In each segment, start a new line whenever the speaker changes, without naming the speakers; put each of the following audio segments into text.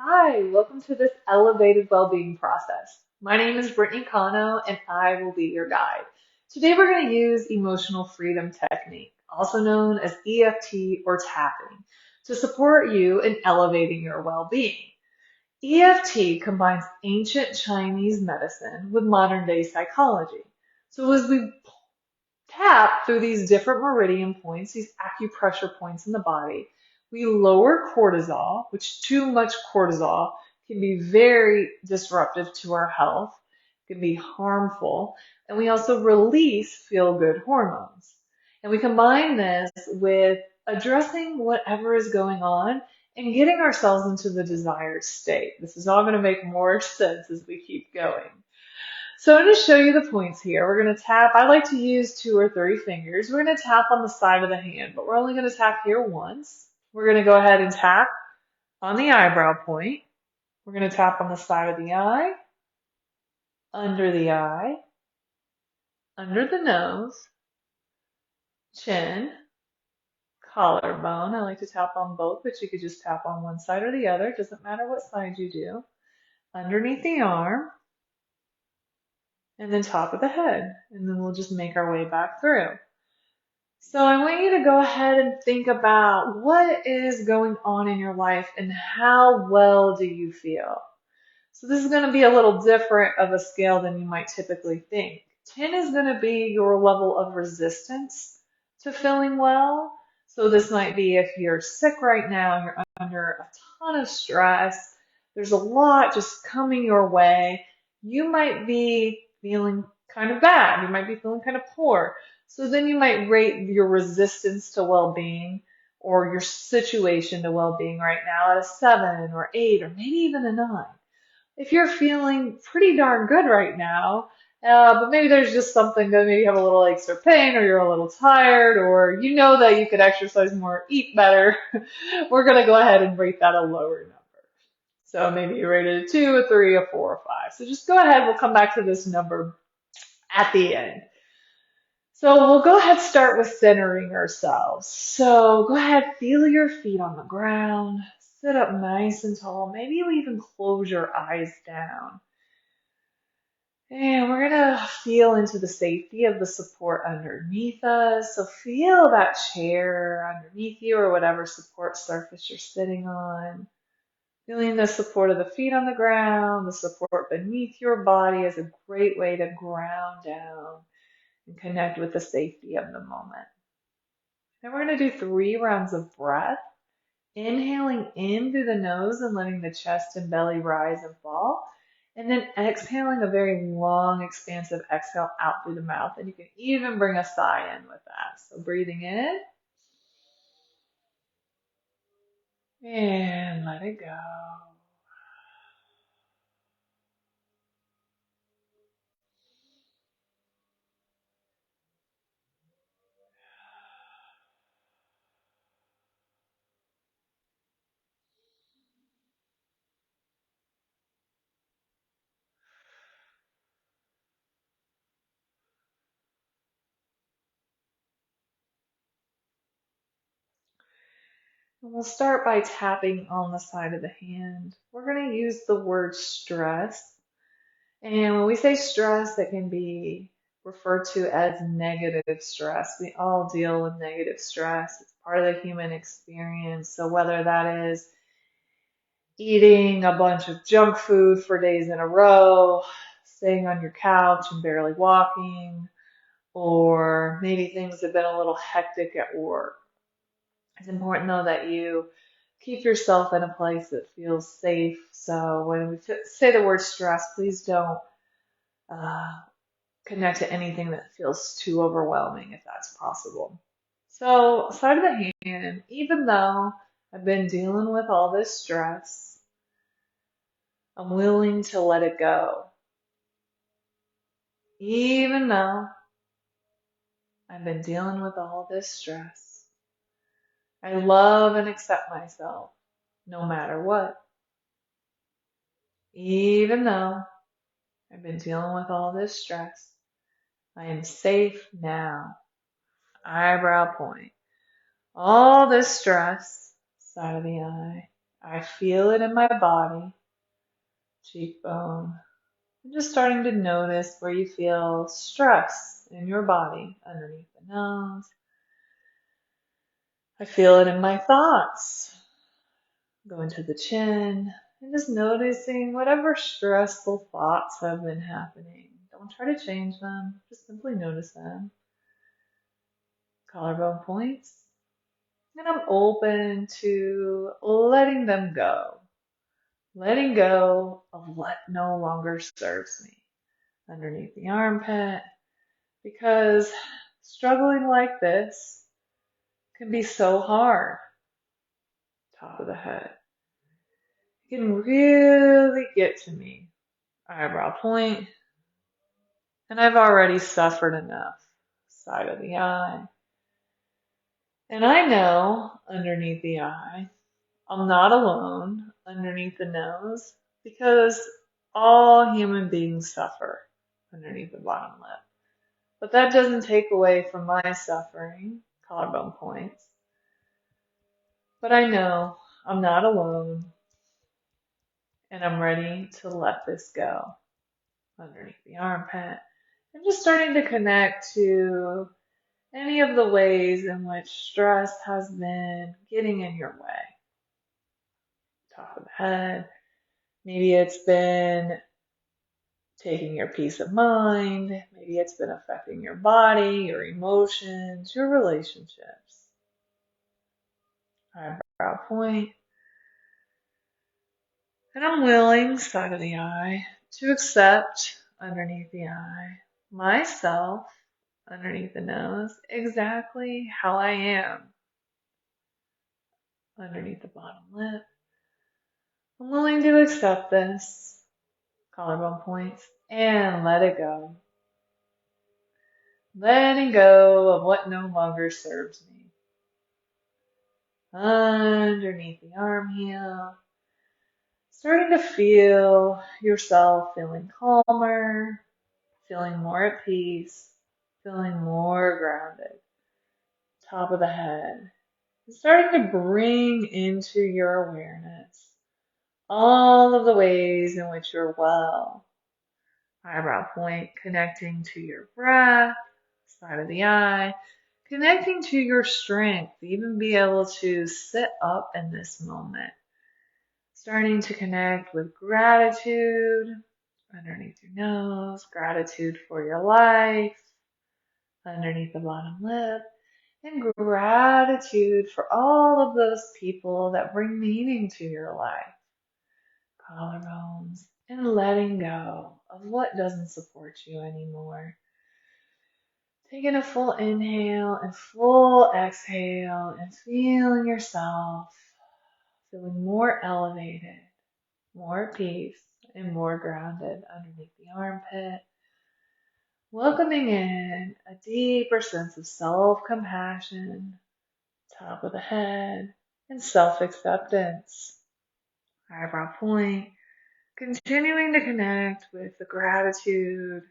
Hi, welcome to this elevated well-being process. My name is Brittany Cano and I will be your guide. Today we're going to use emotional freedom technique, also known as EFT or tapping, to support you in elevating your well-being. EFT combines ancient Chinese medicine with modern day psychology. So as we tap through these different meridian points, these acupressure points in the body, we lower cortisol, which too much cortisol can be very disruptive to our health, can be harmful, and we also release feel-good hormones. And we combine this with addressing whatever is going on and getting ourselves into the desired state. This is all going to make more sense as we keep going. So I'm going to show you the points here. We're going to tap. I like to use 2 or 3 fingers. We're going to tap on the side of the hand, but we're only going to tap here once. We're going to go ahead and tap on the eyebrow point. We're going to tap on the side of the eye, under the nose, chin, collarbone. I like to tap on both, but you could just tap on one side or the other. It doesn't matter what side you do. Underneath the arm, and then top of the head. And then we'll just make our way back through. So I want you to go ahead and think about what is going on in your life and how well do you feel. So this is going to be a little different of a scale than you might typically think. 10 is going to be your level of resistance to feeling well. So this might be if you're sick right now, you're under a ton of stress, there's a lot just coming your way, you might be feeling kind of bad, you might be feeling kind of poor. So then you might rate your resistance to well-being or your situation to well-being right now at a 7 or 8 or maybe even a 9. If you're feeling pretty darn good right now, but maybe there's just something that maybe you have a little aches or pain, or you're a little tired, or you know that you could exercise more, eat better, we're going to go ahead and rate that a lower number. So maybe you rated a 2, a 3, a 4, or 5. So just go ahead. We'll come back to this number at the end. So we'll go ahead and start with centering ourselves. So go ahead, feel your feet on the ground. Sit up nice and tall. Maybe you even close your eyes down. And we're going to feel into the safety of the support underneath us. So feel that chair underneath you or whatever support surface you're sitting on. Feeling the support of the feet on the ground, the support beneath your body is a great way to ground down and connect with the safety of the moment. Then we're going to do 3 rounds of breath. Inhaling in through the nose and letting the chest and belly rise and fall. And then exhaling a very long, expansive exhale out through the mouth. And you can even bring a sigh in with that. So breathing in and let it go. And we'll start by tapping on the side of the hand. We're going to use the word stress. And when we say stress, it can be referred to as negative stress. We all deal with negative stress. It's part of the human experience. So whether that is eating a bunch of junk food for days in a row, staying on your couch and barely walking, or maybe things have been a little hectic at work. It's important though that you keep yourself in a place that feels safe. So when we say the word stress, please don't uh, connect to anything that feels too overwhelming if that's possible. So, side of the hand, even though I've been dealing with all this stress, I'm willing to let it go. Even though I've been dealing with all this stress, I love and accept myself no matter what. Even though I've been dealing with all this stress, I am safe now. Eyebrow point. All this stress, side of the eye, I feel it in my body, cheekbone. I'm just starting to notice where you feel stress in your body underneath the nose. I feel it in my thoughts, going to the chin, and just noticing whatever stressful thoughts have been happening. Don't try to change them, just simply notice them. Collarbone points. And I'm open to letting them go. Letting go of what no longer serves me underneath the armpit, because struggling like this can be so hard. Top of the head. It can really get to me. Eyebrow point. And I've already suffered enough. Side of the eye. And I know underneath the eye, I'm not alone underneath the nose, because all human beings suffer underneath the bottom lip. But that doesn't take away from my suffering, collarbone points. But I know I'm not alone, and I'm ready to let this go underneath the armpit. I'm just starting to connect to any of the ways in which stress has been getting in your way. Top of the head. Maybe it's been taking your peace of mind. Maybe it's been affecting your body, your emotions, your relationships. Eyebrow point. And I'm willing, side of the eye, to accept underneath the eye myself underneath the nose exactly how I am underneath the bottom lip. I'm willing to accept this, collarbone points, and let it go. Letting go of what no longer serves me. Underneath the arm heel. Starting to feel yourself feeling calmer, feeling more at peace, feeling more grounded. Top of the head. Starting to bring into your awareness all of the ways in which you're well. Eyebrow point, connecting to your breath, side of the eye, connecting to your strength, even be able to sit up in this moment. Starting to connect with gratitude underneath your nose, gratitude for your life underneath the bottom lip, and gratitude for all of those people that bring meaning to your life. Collarbones, and letting go of what doesn't support you anymore. Taking a full inhale and full exhale and feeling yourself feeling more elevated, more at peace, and more grounded underneath the armpit. Welcoming in a deeper sense of self-compassion, top of the head, and self-acceptance. Eyebrow point. Continuing to connect with the gratitude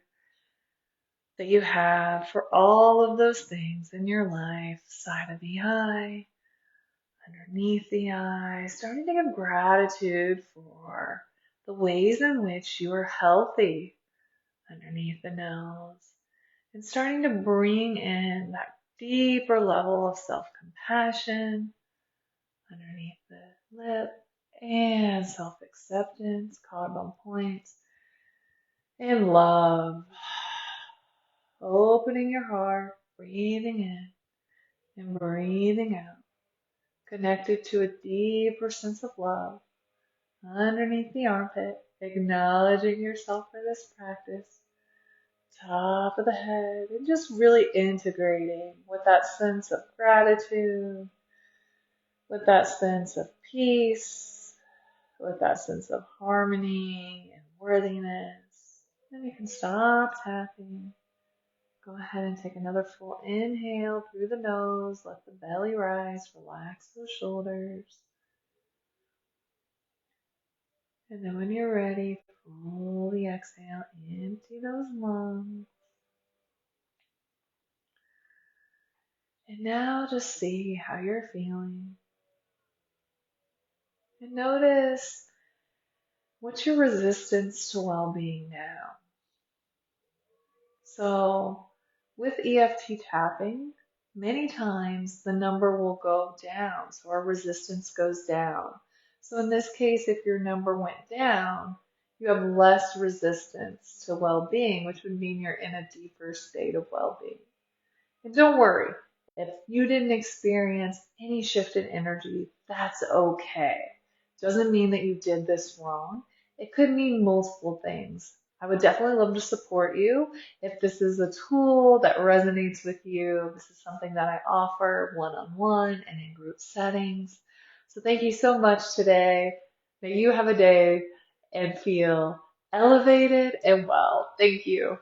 that you have for all of those things in your life, side of the eye, underneath the eye, starting to give gratitude for the ways in which you are healthy underneath the nose, and starting to bring in that deeper level of self-compassion underneath the lip, and self-acceptance, collarbone points, and love. Opening your heart, breathing in and breathing out, connected to a deeper sense of love underneath the armpit, acknowledging yourself for this practice, top of the head, and just really integrating with that sense of gratitude, with that sense of peace, with that sense of harmony and worthiness. And you can stop tapping. Go ahead and take another full inhale through the nose. Let the belly rise. Relax those shoulders. And then when you're ready, fully exhale. Empty those lungs. And now just see how you're feeling. And notice, what's your resistance to well-being now? So with EFT tapping, many times the number will go down. So our resistance goes down. So in this case, if your number went down, you have less resistance to well-being, which would mean you're in a deeper state of well-being. And don't worry, if you didn't experience any shift in energy, that's okay. Doesn't mean that you did this wrong. It could mean multiple things. I would definitely love to support you. If this is a tool that resonates with you, this is something that I offer one-on-one and in group settings. So thank you so much today. May you have a day and feel elevated and well. Thank you.